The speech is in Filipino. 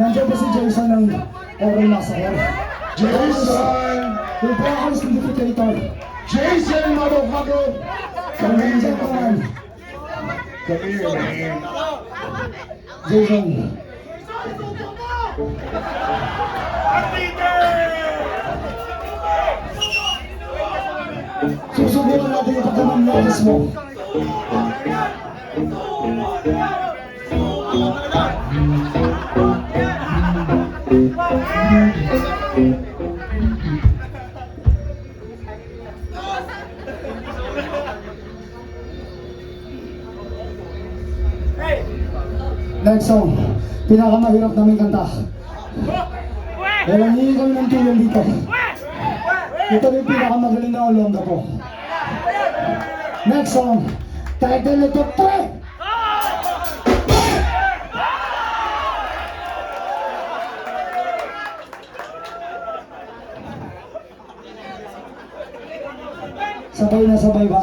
Nandiyan po si Jason ng Oral Massacre. Jason! Yung po ako si Indicator. Jason, motherfucker! Come here, Gentlemen. Come here, man. Jason. Susubukan natin yung pagkamamlakas mo. Next song, pinakamahirap namin kanta. Dahil nangyayari kami ng tulong dito. Ito yung pinakamagaling na olongga po. Next song, title nito, Pre! Sabay na sabay ba?